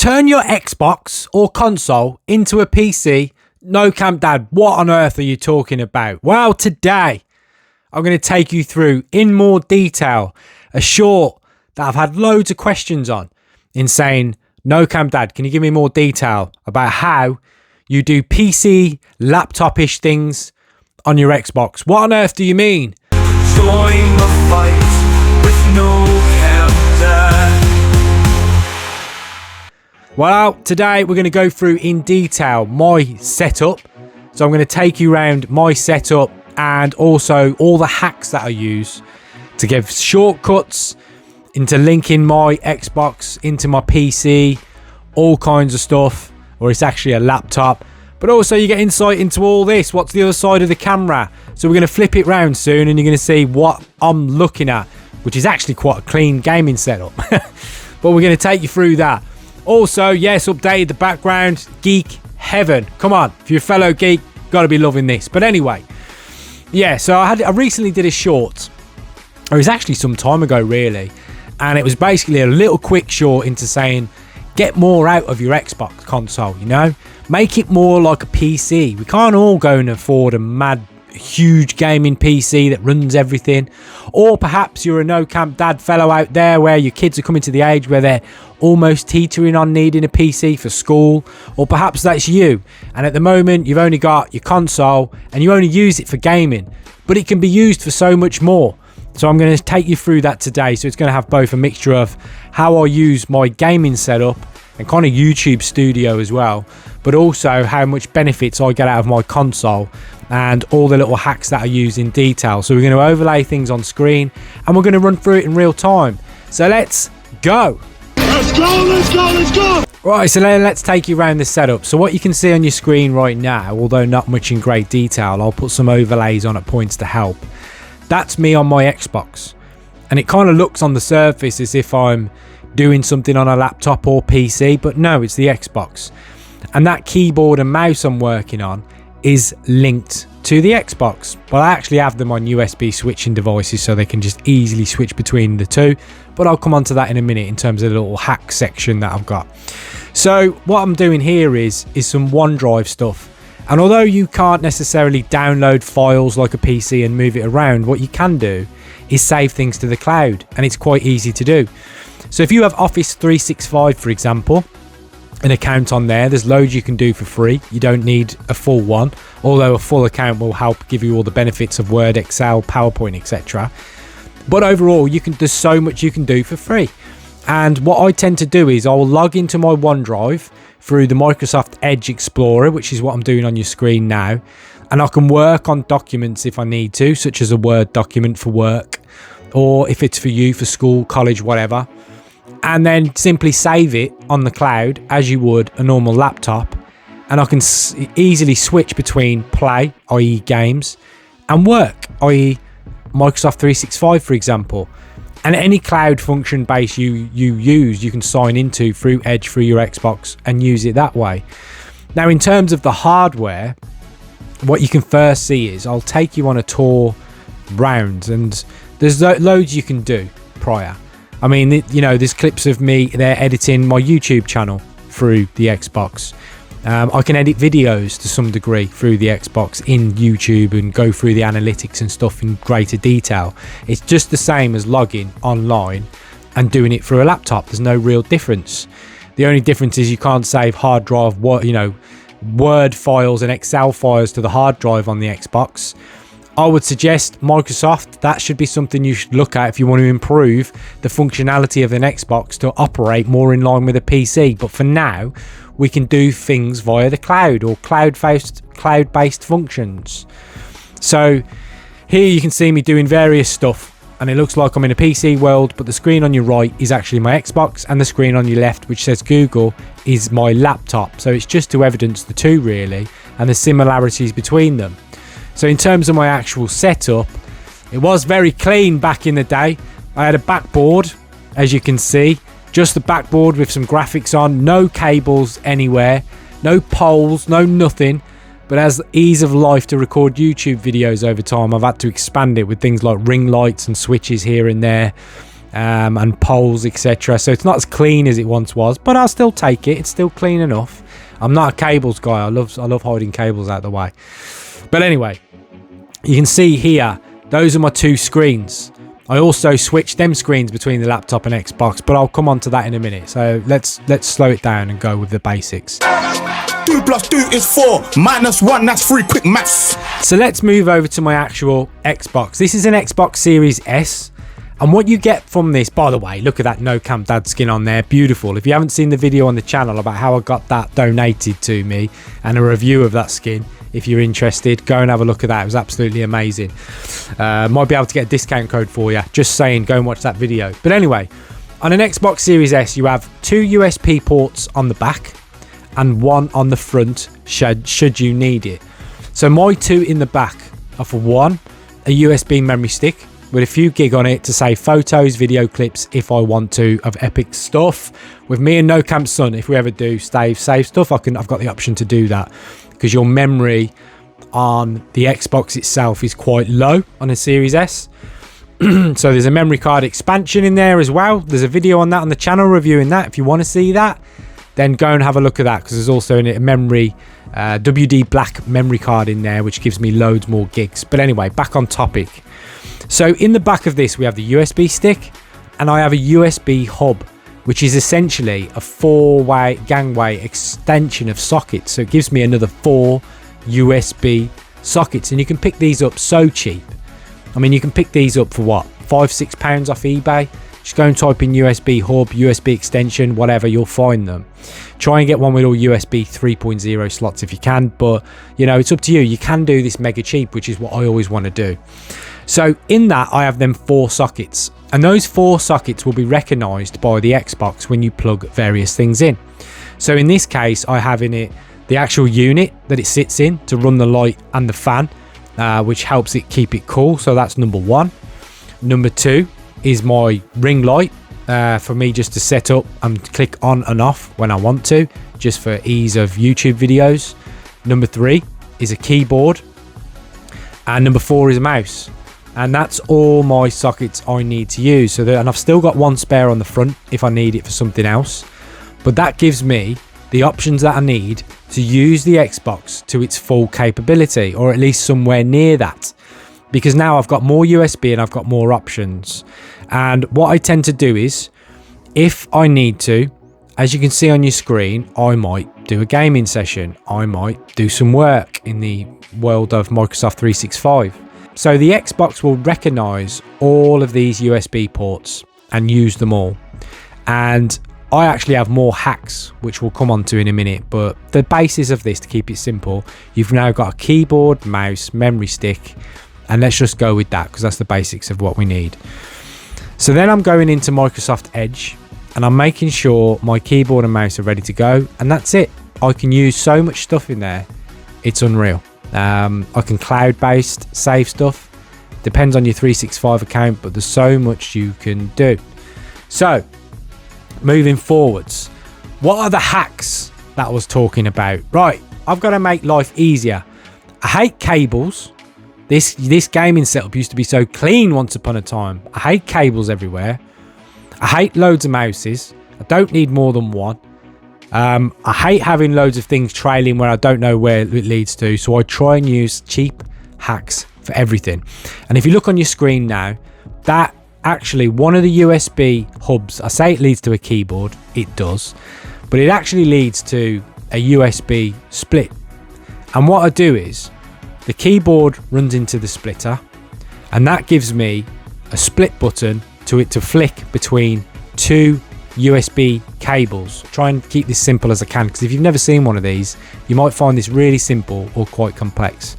Turn your Xbox or console into a PC. No Camp Dad, what on earth are you talking about? Well, today I'm going to take you through in more detail a short that I've had loads of questions on in saying, no Camp Dad, can you give me more detail about how you do PC laptop-ish things on your Xbox? What on earth do you mean? Join the fight with no Camp Dad. Well, today we're going to go through in detail my setup. So I'm going to take you around my setup and also all the hacks that I use to give shortcuts into linking my Xbox into my PC, all kinds of stuff, or it's actually a laptop. But also you get insight into all this. What's the other side of the camera? So we're going to flip it round soon and you're going to see what I'm looking at, which is actually quite a clean gaming setup. But we're going to take you through that. Also, yes, updated the background. Geek heaven. Come on, if you're a fellow geek, got to be loving this. But anyway, yeah, so I recently did a short. It was actually some time ago, really. And it was basically a little quick short into saying, get more out of your Xbox console, you know? Make it more like a PC. We can't all go and afford a mad, huge gaming PC that runs everything. Or perhaps you're a No Camp Dad fellow out there where your kids are coming to the age where they're almost teetering on needing a PC for school. Or perhaps that's you. And at the moment, you've only got your console and you only use it for gaming. But it can be used for so much more. So I'm going to take you through that today. So it's going to have both a mixture of how I use my gaming setup and kind of YouTube studio as well, but also how much benefits I get out of my console and all the little hacks that I use in detail. So we're going to overlay things on screen and we're going to run through it in real time. So let's go. Let's go, let's go, let's go. Right, so let's take you around the setup. So what you can see on your screen right now, although not much in great detail, I'll put some overlays on at points to help. That's me on my Xbox. And it kind of looks on the surface as if I'm doing something on a laptop or PC, but no, it's the Xbox. And that keyboard and mouse I'm working on is linked to the Xbox. But I actually have them on USB switching devices so they can just easily switch between the two. But I'll come on to that in a minute in terms of the little hack section that I've got. So what I'm doing here is some OneDrive stuff. And although you can't necessarily download files like a PC and move it around, what you can do is save things to the cloud. And it's quite easy to do. So if you have Office 365, for example, an account on there, there's loads you can do for free. You don't need a full one, although a full account will help give you all the benefits of Word, Excel, PowerPoint, etc. But overall, there's so much you can do for free. And what I tend to do is I'll log into my OneDrive through the Microsoft Edge Explorer, which is what I'm doing on your screen now. And I can work on documents if I need to, such as a Word document for work, or if it's for you, for school, college, whatever. And then simply save it on the cloud as you would a normal laptop. And I can easily switch between play, i.e. games, and work, i.e. Microsoft 365, for example. And any cloud function base you use, you can sign into through Edge, through your Xbox, and use it that way. Now, in terms of the hardware, what you can first see is I'll take you on a tour round, and there's loads you can do prior. I mean, you know, there's clips of me there editing my YouTube channel through the Xbox. I can edit videos to some degree through the Xbox in YouTube and go through the analytics and stuff in greater detail. It's just the same as logging online and doing it through a laptop. There's no real difference. The only difference is you can't save hard drive, Word files and Excel files to the hard drive on the Xbox. I would suggest Microsoft, that should be something you should look at if you want to improve the functionality of an Xbox to operate more in line with a PC. But for now, we can do things via the cloud or cloud-based functions. So here you can see me doing various stuff and it looks like I'm in a PC world, but the screen on your right is actually my Xbox and the screen on your left, which says Google, is my laptop. So it's just to evidence the two really and the similarities between them. So in terms of my actual setup, it was very clean back in the day. I had a backboard, as you can see, just the backboard with some graphics on, no cables anywhere, no poles, no nothing. But as ease of life to record YouTube videos over time, I've had to expand it with things like ring lights and switches here and there. and poles, etc. So it's not as clean as it once was, but I'll still take it. It's still clean enough. I'm not a cables guy. I love hiding cables out of the way. But anyway, you can see here, those are my 2 screens. I also switched them screens between the laptop and Xbox, but I'll come on to that in a minute. So let's slow it down and go with the basics. 2 + 2 is 4, -1, that's 3, quick maths. So let's move over to my actual Xbox. This is an Xbox Series S. And what you get from this, by the way, look at that No Camp Dad skin on there. Beautiful. If you haven't seen the video on the channel about how I got that donated to me and a review of that skin, if you're interested, go and have a look at that. It was absolutely amazing. Might be able to get a discount code for you. Just saying, go and watch that video. But anyway, on an Xbox Series S, you have 2 USB ports on the back and 1 on the front should you need it. So my 2 in the back are, for 1, a USB memory stick with a few gig on it to save photos, video clips if I want to, of epic stuff. With me and No Camp Son, if we ever do save stuff, I've got the option to do that, because your memory on the Xbox itself is quite low on a Series S. So there's a memory card expansion in there as well. There's a video on that on the channel reviewing that. If you want to see that, then go and have a look at that, because there's also a memory WD black memory card in there, which gives me loads more gigs. But anyway, back on topic. So in the back of this, we have the USB stick, and I have a USB hub, which is essentially a 4-way gangway extension of sockets. So it gives me another 4 USB sockets, and you can pick these up so cheap. I mean, you can pick these up for what, £5-6 off eBay. Just go and type in USB hub, USB extension, whatever, you'll find them. Try and get one with all USB 3.0 slots if you can, but you know, it's up to you. You can do this mega cheap, which is what I always want to do. So in that, I have them 4 sockets, and those 4 sockets will be recognized by the Xbox when you plug various things in. So in this case, I have in it the actual unit that it sits in to run the light and the fan, which helps it keep it cool. So that's number 1. Number 2 is my ring light, for me just to set up and click on and off when I want to, just for ease of YouTube videos. Number 3 is a keyboard, and number 4 is a mouse. And that's all my sockets I need to use. And I've still got 1 spare on the front if I need it for something else, but that gives me the options that I need to use the Xbox to its full capability, or at least somewhere near that, because now I've got more USB and I've got more options. And what I tend to do is, if I need to, as you can see on your screen, I might do a gaming session, I might do some work in the world of Microsoft 365. So the Xbox will recognize all of these USB ports and use them all. And I actually have more hacks, which we'll come on to in a minute, but the basis of this, to keep it simple, you've now got a keyboard, mouse, memory stick, and let's just go with that, because that's the basics of what we need. So then I'm going into Microsoft Edge, and I'm making sure my keyboard and mouse are ready to go, and that's it. I can use so much stuff in there, it's unreal. I can cloud-based save stuff, depends on your 365 account, but there's so much you can do. So moving forwards, what are the hacks that I was talking about? Right, I've got to make life easier. I hate cables. This gaming setup used to be so clean once upon a time. I hate cables everywhere. I hate loads of mouses. I don't need more than 1. I hate having loads of things trailing where I don't know where it leads to, so I try and use cheap hacks for everything. And if you look on your screen now, that actually, one of the USB hubs, I say it leads to a keyboard, it does, but it actually leads to a USB split. And what I do is, the keyboard runs into the splitter, and that gives me a split button to flick between 2 USB cables. Try and keep this simple as I can, because if you've never seen one of these, you might find this really simple or quite complex.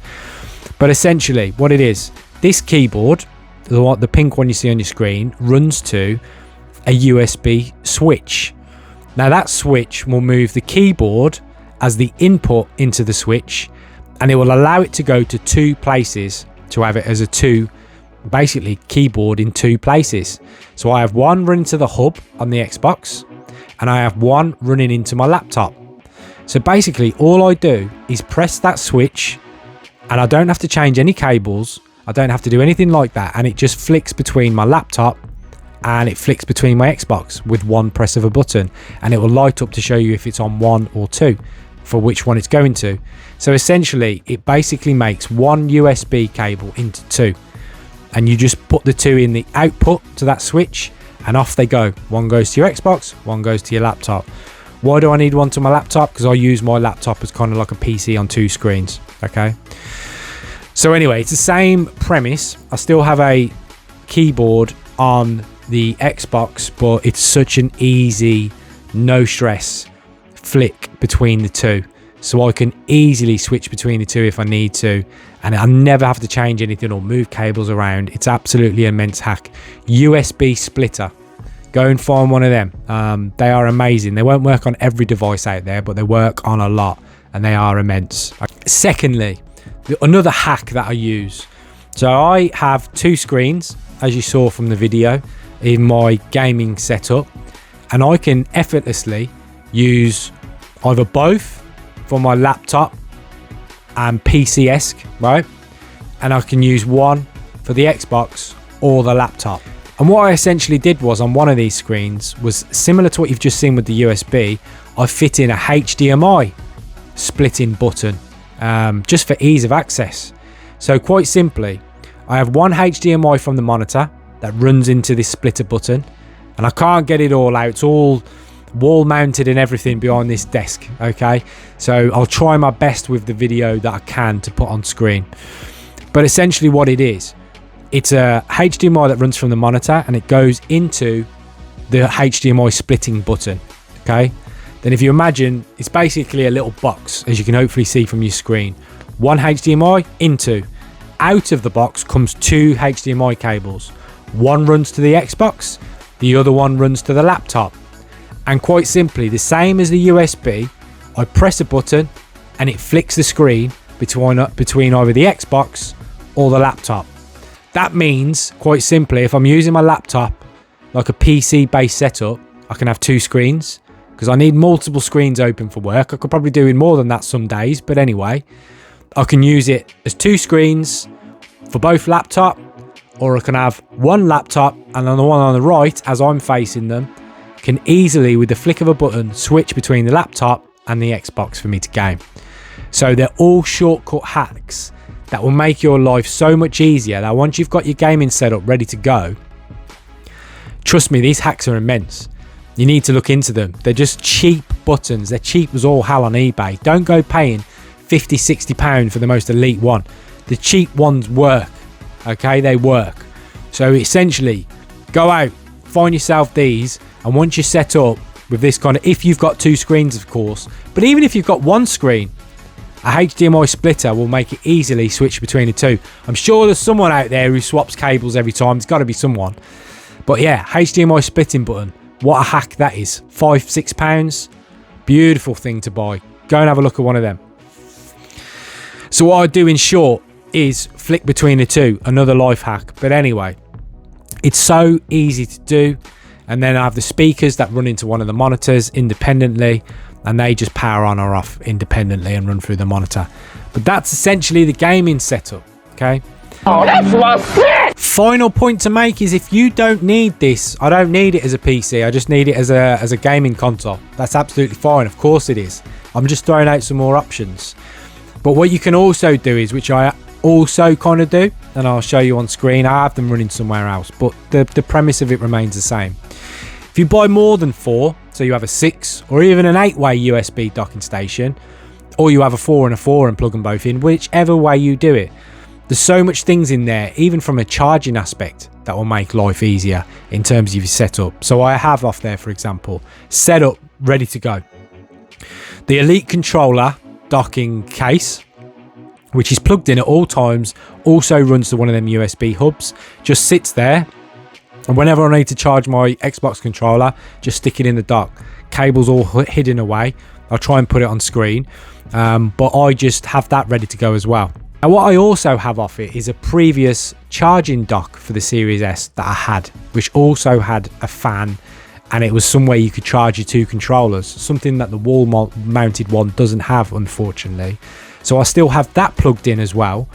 But essentially what it is, this keyboard, the pink one you see on your screen, runs to a USB switch. Now that switch will move the keyboard as the input into the switch, and it will allow it to go to 2 places, to have it as a basically keyboard in 2 places. So I have one running to the hub on the Xbox, and I have one running into my laptop. So basically all I do is press that switch, and I don't have to change any cables, I don't have to do anything like that, and it just flicks between my laptop and it flicks between my Xbox with one press of a button, and it will light up to show you if it's on 1 or 2 for which one it's going to. So essentially it basically makes one USB cable into 2, and you just put the 2 in the output to that switch and off they go. One goes to your Xbox, one goes to your laptop. Why do I need one to my laptop? Because I use my laptop as kind of like a PC on 2 screens. Okay, so anyway, it's the same premise. I still have a keyboard on the Xbox, but it's such an easy, no stress flick between the 2, so I can easily switch between the 2 if I need to, and I never have to change anything or move cables around. It's absolutely an immense hack. USB splitter, go and find one of them. They are amazing. They won't work on every device out there, but they work on a lot, and they are immense. Secondly, another hack that I use, so I have 2 screens, as you saw from the video, in my gaming setup, and I can effortlessly use either both for my laptop and PC-esque, right? And I can use one for the Xbox or the laptop. And what I essentially did was, on one of these screens, was similar to what you've just seen with the USB, I fit in a HDMI splitting button, just for ease of access. So quite simply, I have one HDMI from the monitor that runs into this splitter button, and I can't get it all out. It's all wall mounted and everything behind this desk. Okay, so I'll try my best with the video that I can to put on screen. But essentially what it is, it's a HDMI that runs from the monitor, and it goes into the HDMI splitting button. Okay, then if you imagine, it's basically a little box, as you can hopefully see from your screen. One HDMI into, out of the box comes 2 HDMI cables. One runs to the Xbox, the other one runs to the laptop. And quite simply, the same as the USB, I press a button and it flicks the screen between either the Xbox or the laptop. That means, quite simply, if I'm using my laptop like a PC based setup, I can have 2 screens, because I need multiple screens open for work. I could probably do in more than that some days, but anyway, I can use it as 2 screens for both laptop, or I can have one laptop, and on the one on the right, as I'm facing them, can easily, with the flick of a button, switch between the laptop and the Xbox for me to game. So they're all shortcut hacks that will make your life so much easier, that once you've got your gaming setup ready to go, trust me, these hacks are immense. You need to look into them. They're just cheap buttons. They're cheap as all hell on eBay. Don't go paying £50-60 for the most elite one. The cheap ones work. Okay, they work. So essentially, go out, find yourself these, and once you're set up with this kind of, if you've got 2 screens of course, but even if you've got 1 screen, a HDMI splitter will make it easily switch between the 2. I'm sure there's someone out there who swaps cables every time. There's got to be someone. But yeah, HDMI splitting button, what a hack that is. £5-6, beautiful thing to buy. Go and have a look at one of them. So what I do in short is flick between the 2, another life hack. But anyway, it's so easy to do. And then I have the speakers that run into one of the monitors independently, and they just power on or off independently and run through the monitor. But that's essentially the gaming setup. Okay, oh, that's my shit. Final point to make is, if you don't need this, I don't need it as a PC, I just need it as a gaming console, that's absolutely fine. Of course it is. I'm just throwing out some more options. But what you can also do is, which I also kind of do, and I'll show you on screen, I have them running somewhere else, but the premise of it remains the same. If you buy more than 4, so you have a 6 or even an 8-way USB docking station, or you have a 4 and a 4 and plug them both in, whichever way you do it, there's so much things in there, even from a charging aspect, that will make life easier in terms of your setup. So I have off there, for example, set up, ready to go, the Elite controller docking case, which is plugged in at all times, also runs to one of them USB hubs, just sits there, and whenever I need to charge my Xbox controller, just stick it in the dock. Cable's all hidden away. I'll try and put it on screen, but I just have that ready to go as well. Now what I also have off it is a previous charging dock for the Series S that I had, which also had a fan, and it was somewhere you could charge your 2 controllers, something that the wall mounted one doesn't have, unfortunately. So I still have that plugged in as well,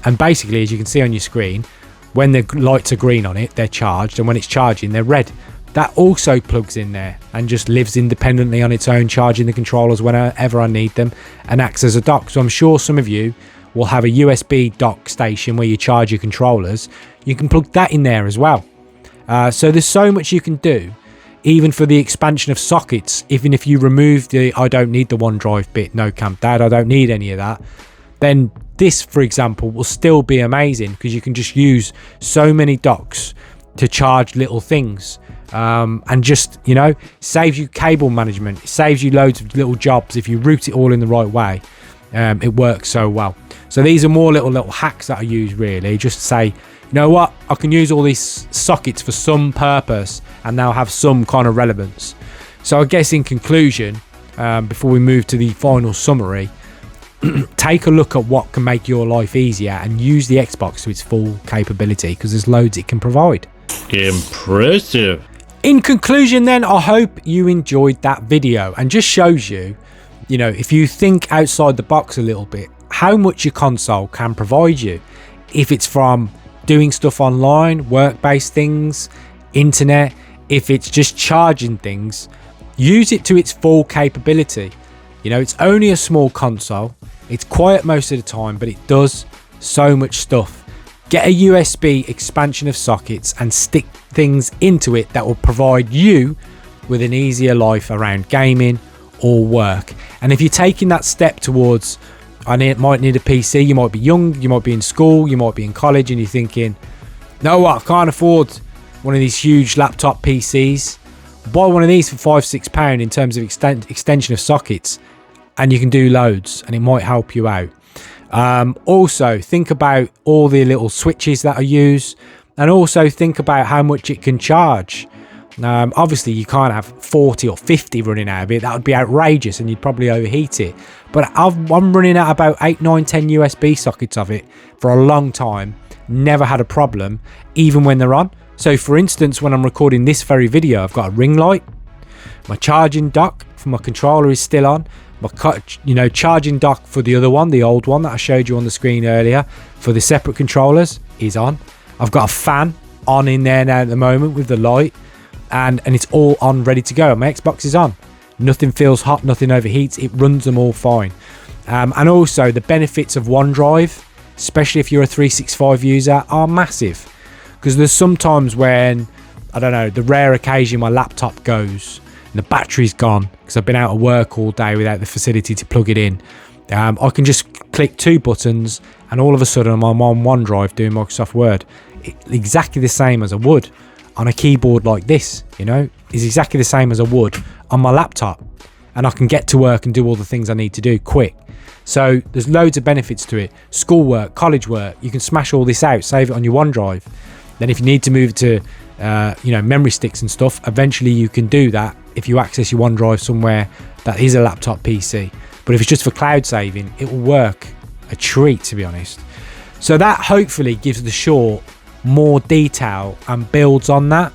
and basically, as you can see on your screen, When the lights are green on it, they're charged, and when it's charging, they're red. That also plugs in there and just lives independently on its own, charging the controllers whenever I need them, and acts as a dock. So I'm sure some of you will have a USB dock station where you charge your controllers. You can plug that in there as well. So there's so much you can do, even for the expansion of sockets. Even if you remove the I don't need the OneDrive bit, no camp dad, I don't need any of that, then this, for example, will still be amazing, because you can just use so many docks to charge little things. And just, you know, saves you cable management, it saves you loads of little jobs if you route it all in the right way. It works so well. So these are more little hacks that I use, really, just to say, you know what, I can use all these sockets for some purpose and now have some kind of relevance. So I guess in conclusion, before we move to the final summary, take a look at what can make your life easier and use the Xbox to its full capability, because there's loads it can provide. Impressive. In conclusion then, I hope you enjoyed that video, and just shows you, you know, if you think outside the box a little bit, how much your console can provide you. If it's from doing stuff online, work-based things, internet, if it's just charging things, use it to its full capability. You know, it's only a small console, it's quiet most of the time, but it does so much stuff. Get a USB expansion of sockets and stick things into it that will provide you with an easier life around gaming or work. And if you're taking that step towards, might need a PC, you might be young, you might be in school, you might be in college, and you're thinking, no, what, I can't afford one of these huge laptop PCs. Buy one of these for £5-6 in terms of extension of sockets, and you can do loads, and it might help you out. Also think about all the little switches that I use, and also think about how much it can charge. Obviously you can't have 40 or 50 running out of it, that would be outrageous and you'd probably overheat it, but I'm running at about 8, 9, 10 USB sockets of it for a long time, never had a problem even when they're on. So for instance, when I'm recording this very video, I've got a ring light, my charging dock for my controller is still on, my charging dock for the other one, the old one that I showed you on the screen earlier for the separate controllers is on. I've got a fan on in there now at the moment with the light, and it's all on, ready to go. My Xbox is on, nothing feels hot, nothing overheats, it runs them all fine. And also the benefits of OneDrive, especially if you're a 365 user, are massive, because there's sometimes when, I don't know, the rare occasion my laptop goes and the battery's gone because I've been out of work all day without the facility to plug it in. I can just click 2 buttons and all of a sudden I'm on OneDrive doing Microsoft Word. Exactly the same as I would on a keyboard like this, you know, is exactly the same as I would on my laptop, and I can get to work and do all the things I need to do quick. So there's loads of benefits to it. Schoolwork, college work, you can smash all this out, save it on your OneDrive. Then if you need to move it to memory sticks and stuff, eventually you can do that if you access your OneDrive somewhere that is a laptop PC. But if it's just for cloud saving, it will work a treat, to be honest. So that hopefully gives the short more detail and builds on that.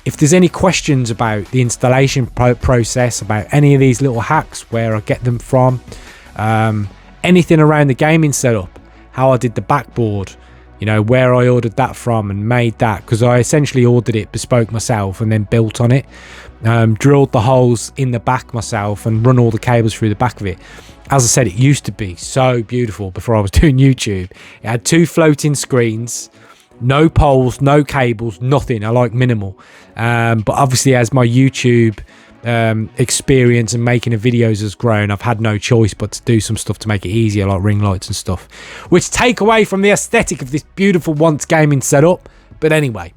If there's any questions about the installation process, about any of these little hacks, where I get them from, anything around the gaming setup, how I did the backboard, you know, where I ordered that from and made that, because I essentially ordered it bespoke myself and then built on it, drilled the holes in the back myself and run all the cables through the back of it. As I said, it used to be so beautiful before I was doing YouTube. It had 2 floating screens, no poles, no cables, nothing. I like minimal. But obviously as my YouTube experience and making of videos has grown, I've had no choice but to do some stuff to make it easier, like ring lights and stuff, which take away from the aesthetic of this beautiful once gaming setup. But anyway,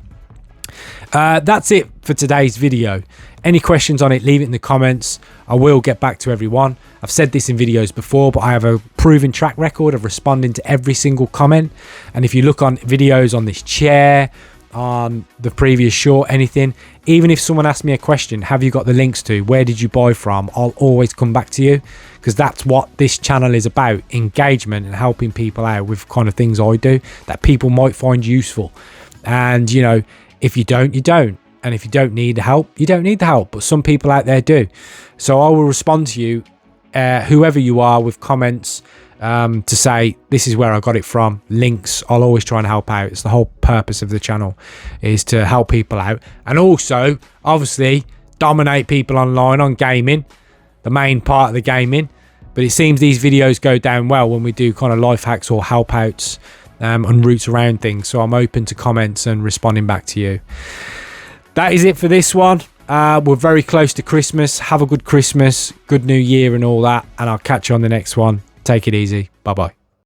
that's it for today's video. Any questions on it, leave it in the comments. I will get back to everyone. I've said this in videos before, but I have a proven track record of responding to every single comment. And if you look on videos on this chair, on the previous short, anything, even if someone asks me a question, have you got the links to, where did you buy from, I'll always come back to you, because that's what this channel is about, engagement and helping people out with kind of things I do that people might find useful. And you know, if you don't, you don't. And if you don't need the help, you don't need the help. But some people out there do. So I will respond to you, whoever you are, with comments, to say this is where I got it from. Links, I'll always try and help out. It's the whole purpose of the channel, is to help people out, and also obviously dominate people online on gaming, the main part of the gaming. But it seems these videos go down well when we do kind of life hacks or help outs and routes around things. So I'm open to comments and responding back to you. That is it for this one. We're very close to Christmas. Have a good Christmas, good New Year and all that, and I'll catch you on the next one. Take it easy. Bye bye.